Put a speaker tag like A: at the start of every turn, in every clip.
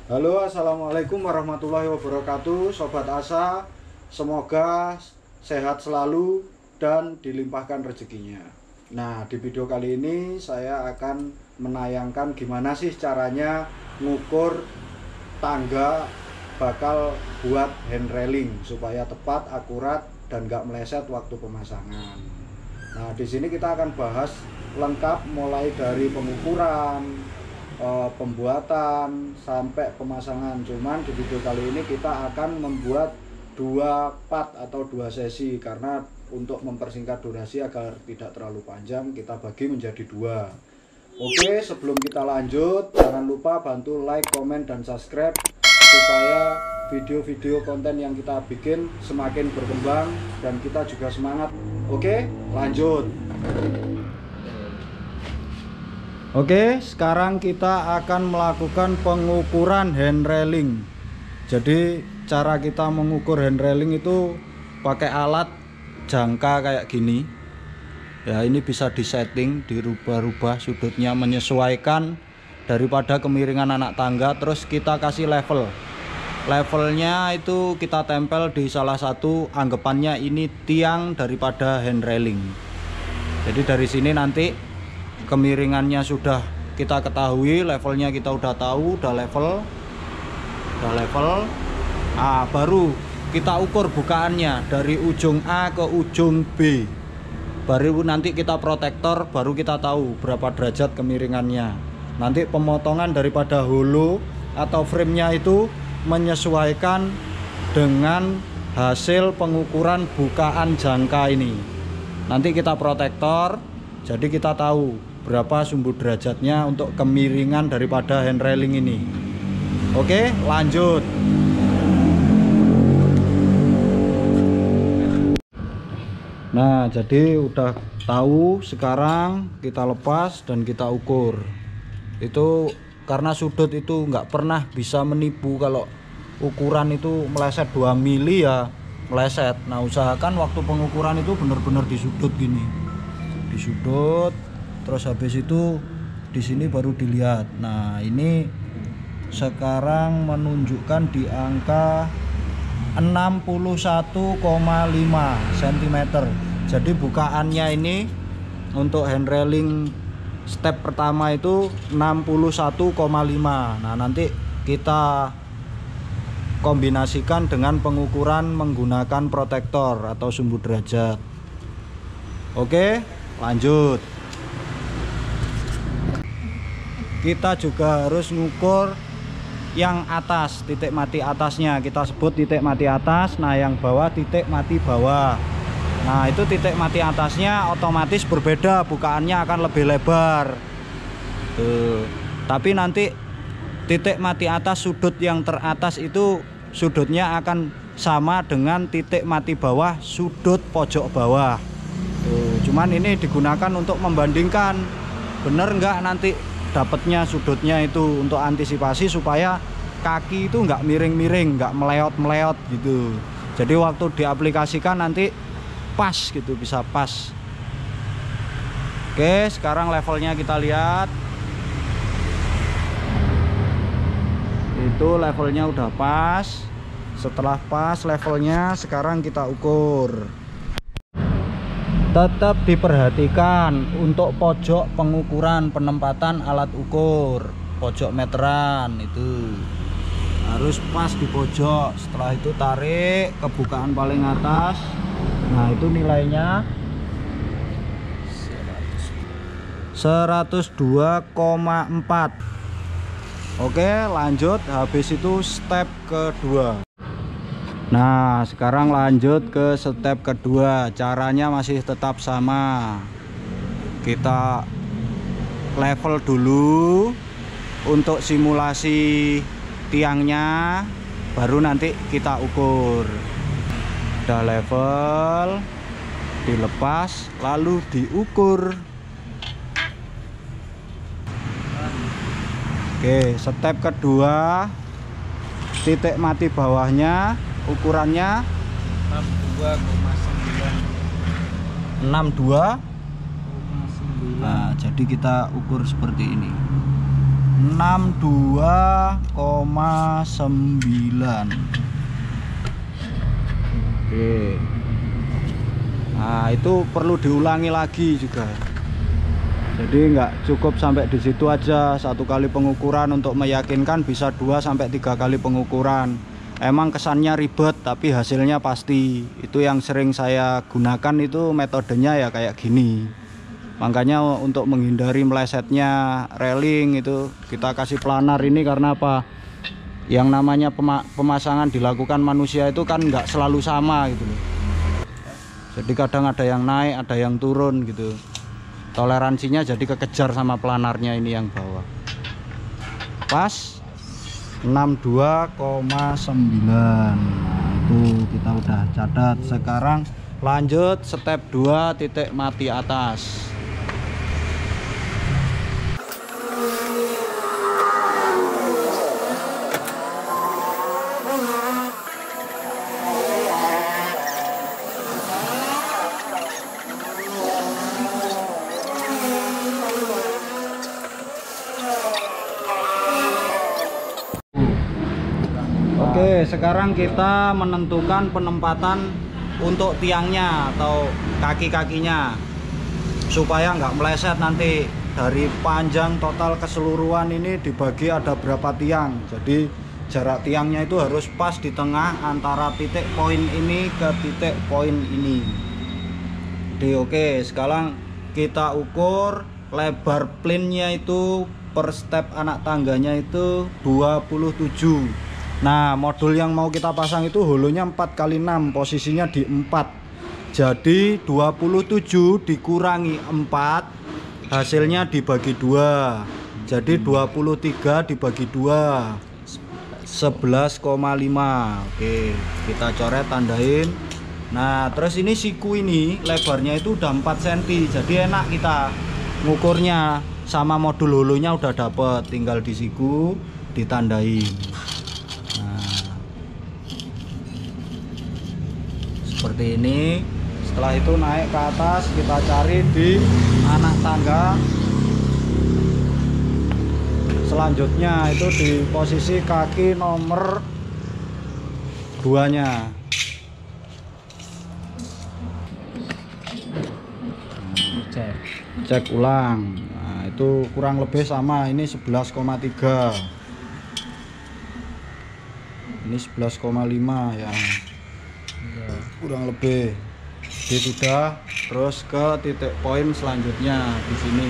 A: Halo, assalamualaikum warahmatullahi wabarakatuh, Sobat Asa. Semoga sehat selalu dan dilimpahkan rezekinya. Nah, di video kali ini saya akan menayangkan gimana sih caranya ngukur tangga bakal buat hand railing supaya tepat, akurat, dan gak meleset waktu pemasangan. Nah, di sini kita akan bahas lengkap mulai dari pengukuran, pembuatan sampai pemasangan. Cuman di video kali ini kita akan membuat dua part atau dua sesi, karena untuk mempersingkat durasi agar tidak terlalu panjang kita bagi menjadi dua. Oke, sebelum kita lanjut jangan lupa bantu like, komen, dan subscribe supaya video-video konten yang kita bikin semakin berkembang dan kita juga semangat. Oke, lanjut. Oke, sekarang kita akan melakukan pengukuran hand railing. Jadi cara kita mengukur hand railing itu pakai alat jangka kayak gini. Ya, ini bisa disetting, dirubah-rubah sudutnya menyesuaikan daripada kemiringan anak tangga. Terus kita kasih level. Levelnya itu kita tempel di salah satu, anggapannya ini tiang daripada hand railing. Jadi dari sini nanti kemiringannya sudah kita ketahui, levelnya kita udah tahu, udah level. Nah, baru kita ukur bukaannya dari ujung A ke ujung B. Baru nanti kita protektor, baru kita tahu berapa derajat kemiringannya. Nanti pemotongan daripada holo atau framenya itu menyesuaikan dengan hasil pengukuran bukaan jangka ini. Nanti kita protektor, jadi kita tahu berapa sumbu derajatnya untuk kemiringan daripada hand railing ini. Oke, lanjut. Nah, jadi udah tahu, sekarang kita lepas dan kita ukur. Itu karena sudut itu nggak pernah bisa menipu, kalau ukuran itu meleset 2 mili ya meleset. Nah, usahakan waktu pengukuran itu benar-benar di sudut gini. Di sudut, terus habis itu di sini baru dilihat. Nah, ini sekarang menunjukkan di angka 61,5 cm. Jadi bukaannya ini untuk hand railing step pertama itu 61,5. Nah, nanti kita kombinasikan dengan pengukuran menggunakan protektor atau sumbu derajat. Oke, lanjut. Kita juga harus ngukur yang atas, titik mati atasnya kita sebut titik mati atas. Nah, yang bawah titik mati bawah. Nah, itu titik mati atasnya otomatis berbeda, bukaannya akan lebih lebar. Tuh. Tapi nanti titik mati atas sudut yang teratas itu sudutnya akan sama dengan titik mati bawah sudut pojok bawah. Tuh. Cuman ini digunakan untuk membandingkan bener nggak nanti dapatnya sudutnya itu, untuk antisipasi supaya kaki itu nggak miring-miring, nggak meleot-meleot gitu. Jadi waktu diaplikasikan nanti pas gitu, bisa pas. Oke, sekarang levelnya kita lihat. Itu levelnya udah pas. Setelah pas levelnya, sekarang kita ukur. Tetap diperhatikan untuk pojok pengukuran penempatan alat ukur, pojok meteran itu harus pas di pojok. Setelah itu tarik ke bukaan paling atas. Nah, itu nilainya 102,4. Oke, lanjut. Habis itu step kedua. Nah, sekarang lanjut ke step kedua. Caranya masih tetap sama. Kita level dulu untuk simulasi tiangnya, baru nanti kita ukur. Udah level, dilepas, lalu diukur. Oke, step kedua, titik mati bawahnya ukurannya 62,9. Nah, jadi kita ukur seperti ini. 62,9. Oke. Nah, itu perlu diulangi lagi juga. Jadi nggak cukup sampai di situ aja. Satu kali pengukuran untuk meyakinkan, bisa 2 sampai 3 kali pengukuran. Emang kesannya ribet tapi hasilnya pasti. Itu yang sering saya gunakan, itu metodenya ya kayak gini. Makanya untuk menghindari melesetnya railing itu kita kasih planar ini karena apa? Yang namanya pemasangan dilakukan manusia itu kan nggak selalu sama gitu loh. Jadi kadang ada yang naik, ada yang turun gitu. Toleransinya jadi kekejar sama planarnya ini yang bawah. Pas 62,9. Nah, itu kita udah catat. Sekarang lanjut step 2, titik mati atas. Oke, sekarang kita menentukan penempatan untuk tiangnya atau kaki-kakinya supaya nggak meleset nanti. Dari panjang total keseluruhan ini dibagi ada berapa tiang. Jadi jarak tiangnya itu harus pas di tengah antara titik poin ini ke titik poin ini. Jadi oke, sekarang kita ukur lebar plinnya itu per step anak tangganya itu 27. Nah, modul yang mau kita pasang itu holonya 4x6, posisinya di 4. Jadi 27 dikurangi 4, hasilnya dibagi 2. Jadi 23 dibagi 2, 11,5. Oke, kita coret, tandain. Nah, terus ini siku ini lebarnya itu udah 4 cm. Jadi enak kita ngukurnya, sama modul holonya udah dapet, tinggal di siku ditandain. Seperti ini. Setelah itu naik ke atas, kita cari di anak tangga selanjutnya itu di posisi kaki nomor 2-nya. Cek ulang. Nah, itu kurang lebih sama, ini 11,3, ini 11,5 ya, kurang lebih. Jadi sudah, terus ke titik poin selanjutnya di sini.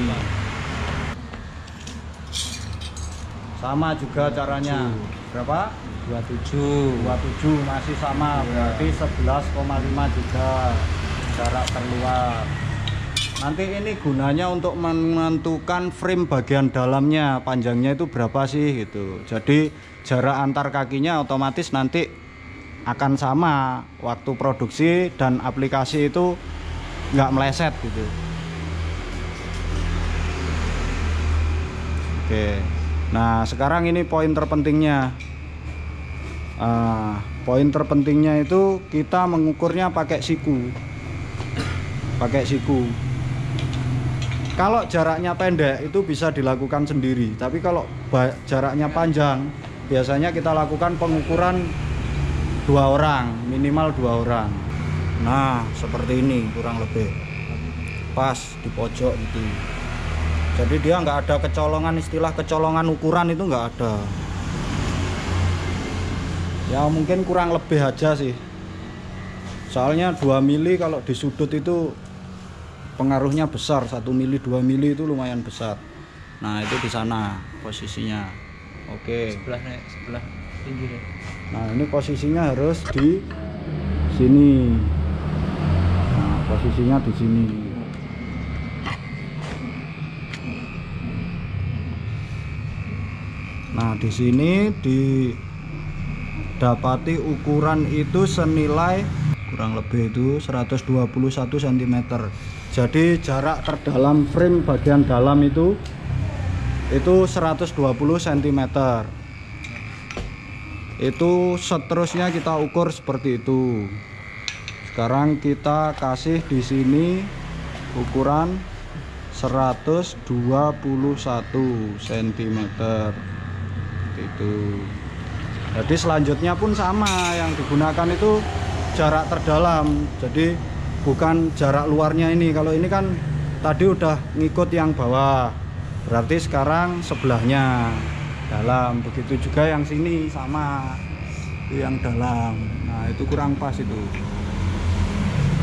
A: Sama juga caranya. Berapa? 27 masih sama, berarti 11,5 juga jarak terluar. Nanti ini gunanya untuk menentukan frame bagian dalamnya, panjangnya itu berapa sih gitu. Jadi jarak antar kakinya otomatis nanti akan sama waktu produksi dan aplikasi itu nggak meleset gitu. Oke, nah sekarang ini poin terpentingnya. Poin terpentingnya itu kita mengukurnya pakai siku. Kalau jaraknya pendek itu bisa dilakukan sendiri, tapi kalau jaraknya panjang biasanya kita lakukan pengukuran 2 orang, minimal 2 orang. Nah, seperti ini kurang lebih pas di pojok gitu. Jadi dia nggak ada kecolongan, istilah kecolongan ukuran itu nggak ada. Ya mungkin kurang lebih aja sih. Soalnya 2 mili kalau di sudut itu pengaruhnya besar. 1 mili 2 mili itu lumayan besar. Nah, itu di sana posisinya. Oke. Sebelah tinggi deh. Nah, ini posisinya harus di sini. Nah, posisinya di sini. Nah, di sini didapati ukuran itu senilai kurang lebih itu 121 cm. Jadi jarak terdalam frame bagian dalam itu 120 cm. Itu seterusnya kita ukur seperti itu. Sekarang kita kasih di sini ukuran 121 cm itu. Jadi selanjutnya pun sama, yang digunakan itu jarak terdalam, jadi bukan jarak luarnya ini. Kalau ini kan tadi udah ngikut yang bawah, berarti sekarang sebelahnya dalam. Begitu juga yang sini sama, itu yang dalam. Nah itu kurang pas, itu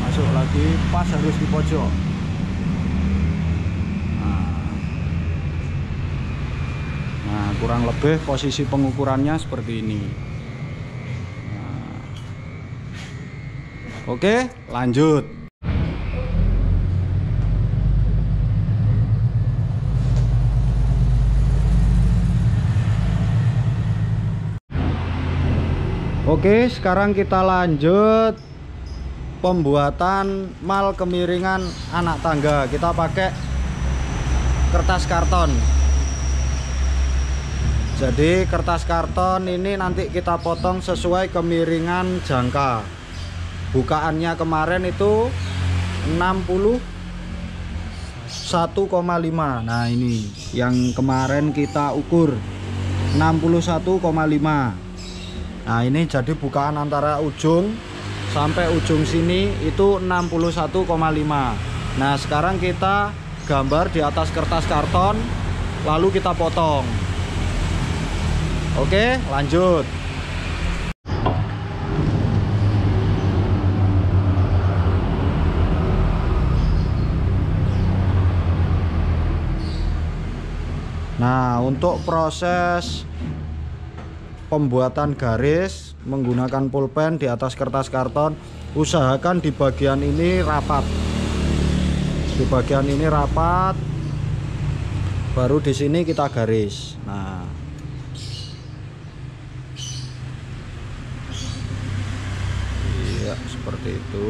A: masuk lagi, pas harus di pojok. Nah kurang lebih posisi pengukurannya seperti ini. Nah, oke, lanjut. Oke, sekarang kita lanjut pembuatan mal kemiringan anak tangga. Kita pakai kertas karton. Jadi kertas karton ini nanti kita potong sesuai kemiringan jangka. Bukaannya kemarin itu 61,5. Nah ini yang kemarin kita ukur 61,5. Nah ini jadi bukaan antara ujung sampai ujung sini itu 61,5. Nah sekarang kita gambar di atas kertas karton, lalu kita potong. Oke, lanjut. Nah, untuk proses pembuatan garis menggunakan pulpen di atas kertas karton, usahakan di bagian ini rapat. Di bagian ini rapat, baru di sini kita garis. Nah, seperti itu.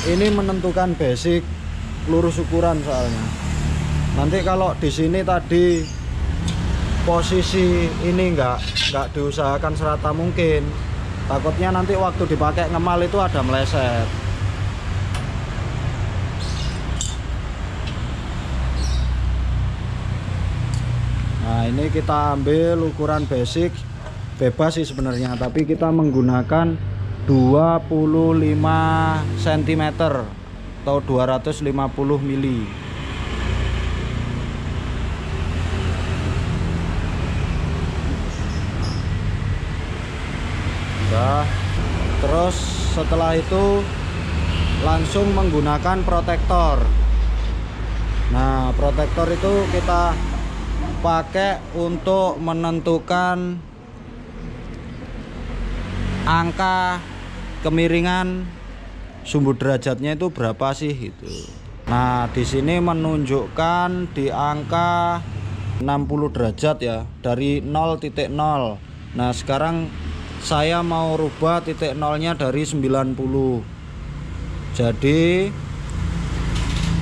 A: Ini menentukan basic lurus ukuran soalnya. Nanti kalau di sini tadi posisi ini nggak diusahakan serata mungkin, takutnya nanti waktu dipakai ngemal itu ada meleset. Nah ini kita ambil ukuran basic, bebas sih sebenarnya, tapi kita menggunakan 25 cm atau 250 mili. Nah, terus setelah itu langsung menggunakan protektor. Nah protektor itu kita pakai untuk menentukan angka kemiringan sumbu derajatnya itu berapa sih itu. Nah di sini menunjukkan di angka 60 derajat ya, dari 0,0. Nah sekarang saya mau rubah titik nolnya dari 90, jadi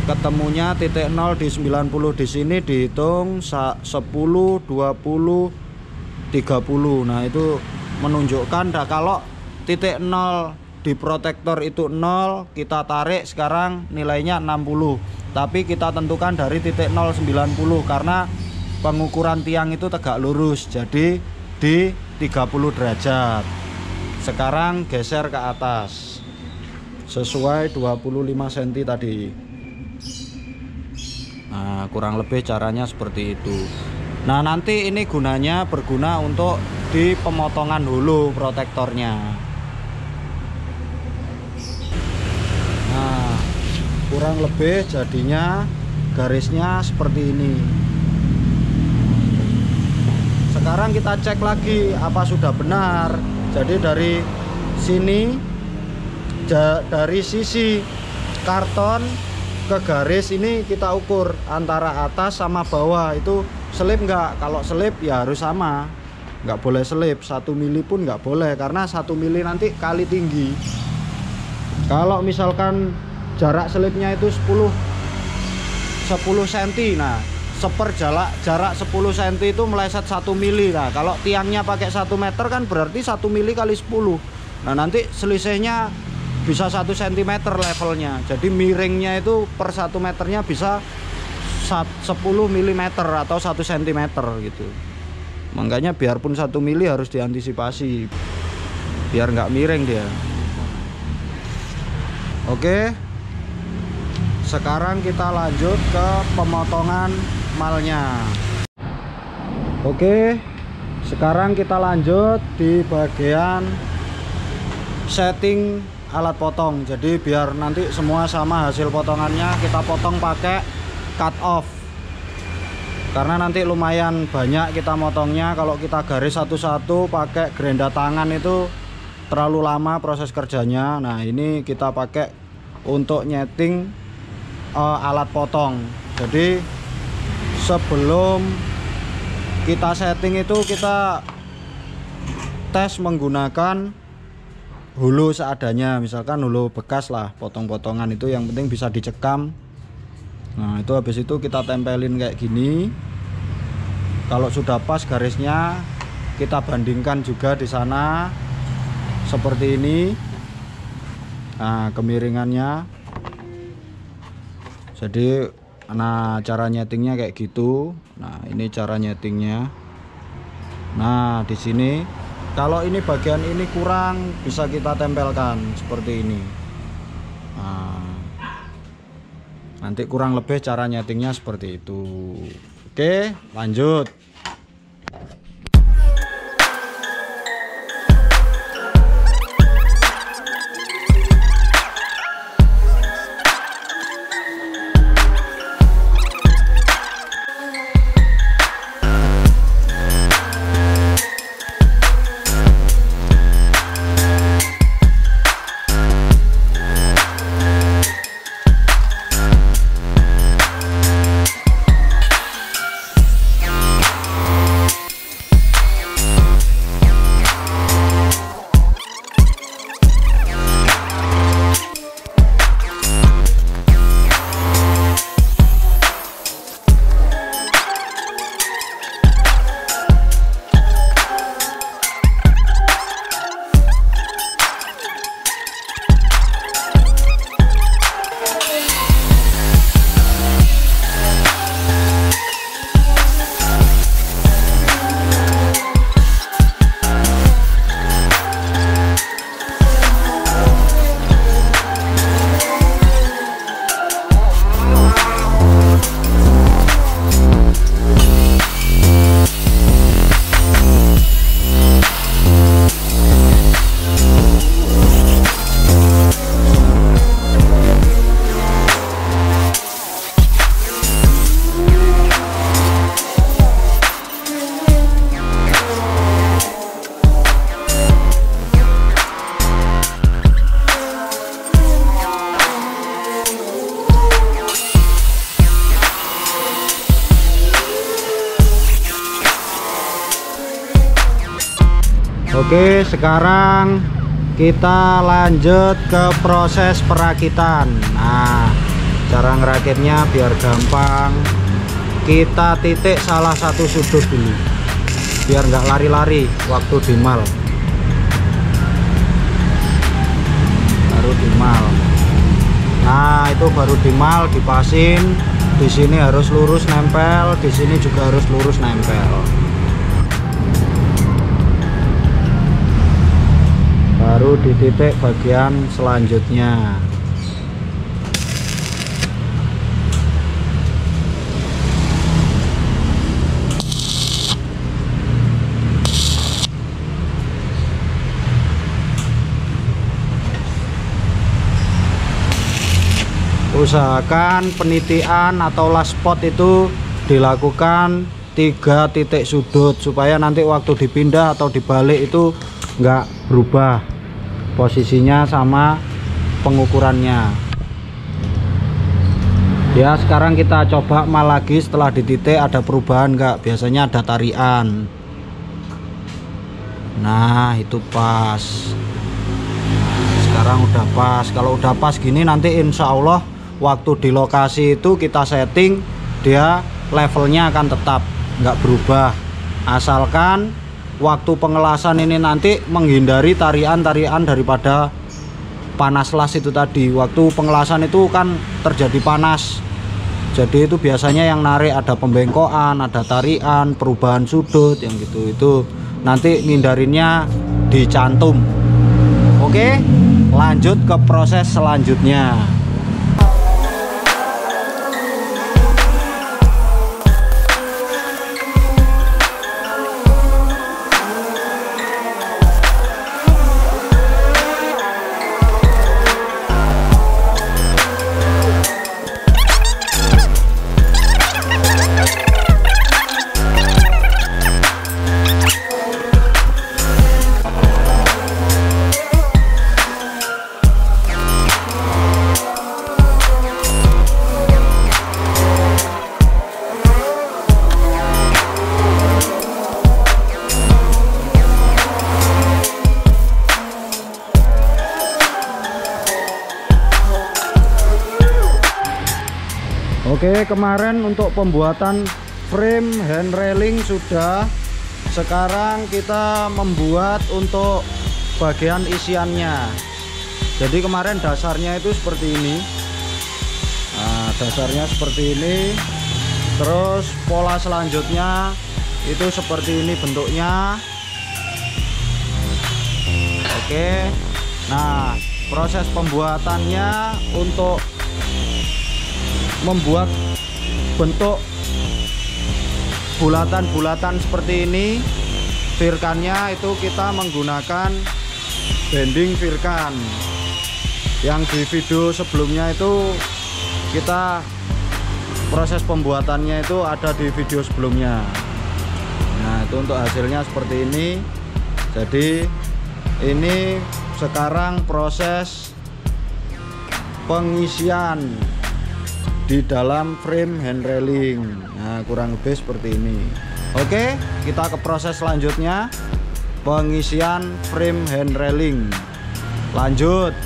A: ketemunya titik 0 di 90. Di sini dihitung 10, 20, 30. Nah itu menunjukkan kalau titik 0 di protektor itu 0, kita tarik sekarang nilainya 60, tapi kita tentukan dari titik 0 90 karena pengukuran tiang itu tegak lurus, jadi di 30 derajat. Sekarang geser ke atas sesuai 25 cm tadi. Nah kurang lebih caranya seperti itu. Nah nanti ini berguna untuk di pemotongan hulu protektornya. Nah kurang lebih jadinya garisnya seperti ini. Sekarang kita cek lagi apa sudah benar. Jadi dari sini, dari sisi karton ke garis ini kita ukur antara atas sama bawah itu selip nggak. Kalau selip ya harus sama, nggak boleh selip. 1 mili pun nggak boleh, karena 1 mili nanti kali tinggi. Kalau misalkan jarak selipnya itu 10 cm, nah jarak 10 cm itu meleset 1 mili. Nah kalau tiangnya pakai 1 meter kan berarti 1 mili kali 10. Nah nanti selisihnya bisa 1 cm levelnya. Jadi miringnya itu per 1 meternya bisa 10 mm atau 1 cm gitu. Makanya biarpun 1 mili harus diantisipasi biar nggak miring dia. Oke, sekarang kita lanjut ke pemotongan malnya. Oke, sekarang kita lanjut di bagian setting alat potong. Jadi biar nanti semua sama hasil potongannya, kita potong pakai cut off. Karena nanti lumayan banyak kita motongnya. Kalau kita garis satu-satu pakai gerinda tangan itu terlalu lama proses kerjanya. Nah, ini kita pakai untuk nyeting alat potong. Jadi sebelum kita setting itu kita tes menggunakan hulu seadanya. Misalkan hulu bekas lah, potong-potongan itu yang penting bisa dicekam. Nah, itu habis itu kita tempelin kayak gini. Kalau sudah pas garisnya, kita bandingkan juga di sana seperti ini. Nah, kemiringannya. Jadi, nah cara nyetingnya kayak gitu. Nah, ini cara nyetingnya. Nah, di sini kalau ini bagian ini kurang, bisa kita tempelkan seperti ini. Nah, nanti kurang lebih cara nyetingnya seperti itu. Oke, lanjut. Oke, sekarang kita lanjut ke proses perakitan. Nah, cara ngerakitnya biar gampang, kita titik salah satu sudut dulu biar nggak lari-lari waktu dimal. Baru dimal. Nah, itu baru dimal, dipasin. Di sini harus lurus nempel, di sini juga harus lurus nempel. Baru di titik bagian selanjutnya. Usahakan penitian atau last spot itu dilakukan 3 titik sudut supaya nanti waktu dipindah atau dibalik itu nggak berubah posisinya sama pengukurannya. Ya, sekarang kita coba mal lagi setelah di titik ada perubahan nggak. Biasanya ada tarian. Nah, itu pas. Sekarang udah pas. Kalau udah pas gini nanti insya Allah waktu di lokasi itu kita setting, dia levelnya akan tetap nggak berubah, asalkan waktu pengelasan ini nanti menghindari tarian-tarian daripada panas las itu tadi. Waktu pengelasan itu kan terjadi panas, jadi itu biasanya yang narik ada pembengkokan, ada tarian, perubahan sudut yang gitu. Itu nanti ngindarinnya dicantum. Oke, lanjut ke proses selanjutnya. Oke, kemarin untuk pembuatan frame hand railing sudah. Sekarang kita membuat untuk bagian isiannya. Jadi kemarin dasarnya itu seperti ini. Nah, dasarnya seperti ini. Terus pola selanjutnya itu seperti ini bentuknya. Oke. Nah, proses pembuatannya untuk membuat bentuk bulatan-bulatan seperti ini, firkannya itu kita menggunakan bending firkan. Yang di video sebelumnya itu kita proses pembuatannya itu ada di video sebelumnya. Nah, itu untuk hasilnya seperti ini. Jadi ini sekarang proses pengisian di dalam frame hand railing. Nah, kurang lebih seperti ini. Oke, kita ke proses selanjutnya, pengisian frame hand railing. Lanjut.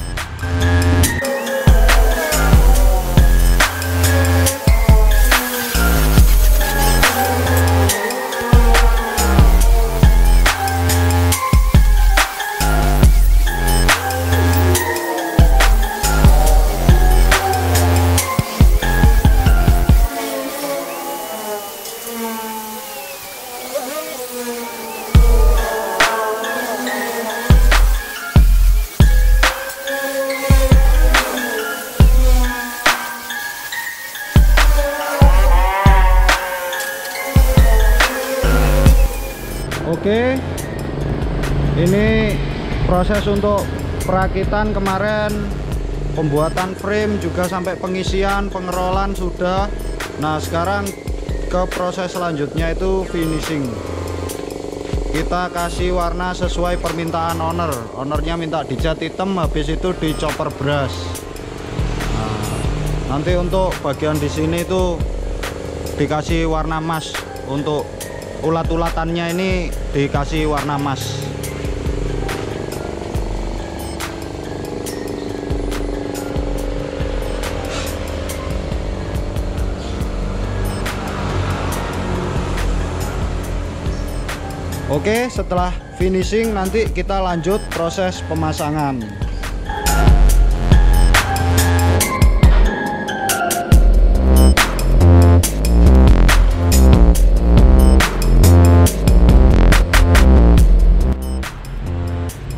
A: Oke, ini proses untuk perakitan kemarin, pembuatan frame juga sampai pengisian, pengerolan sudah. Nah, sekarang ke proses selanjutnya itu finishing. Kita kasih warna sesuai permintaan owner. Ownernya minta dicat hitam, habis itu di chopper brush. Nah, nanti untuk bagian di sini itu dikasih warna emas. Untuk ulat-ulatannya ini dikasih warna emas. Oke, setelah finishing nanti kita lanjut proses pemasangan.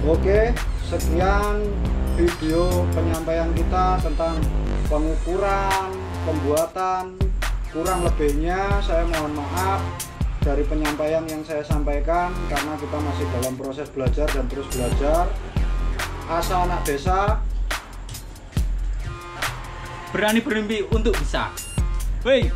A: Oke, sekian video penyampaian kita tentang pengukuran, pembuatan. Kurang lebihnya saya mohon maaf dari penyampaian yang saya sampaikan, karena kita masih dalam proses belajar dan terus belajar. Asal anak desa,
B: berani bermimpi untuk bisa. Woi.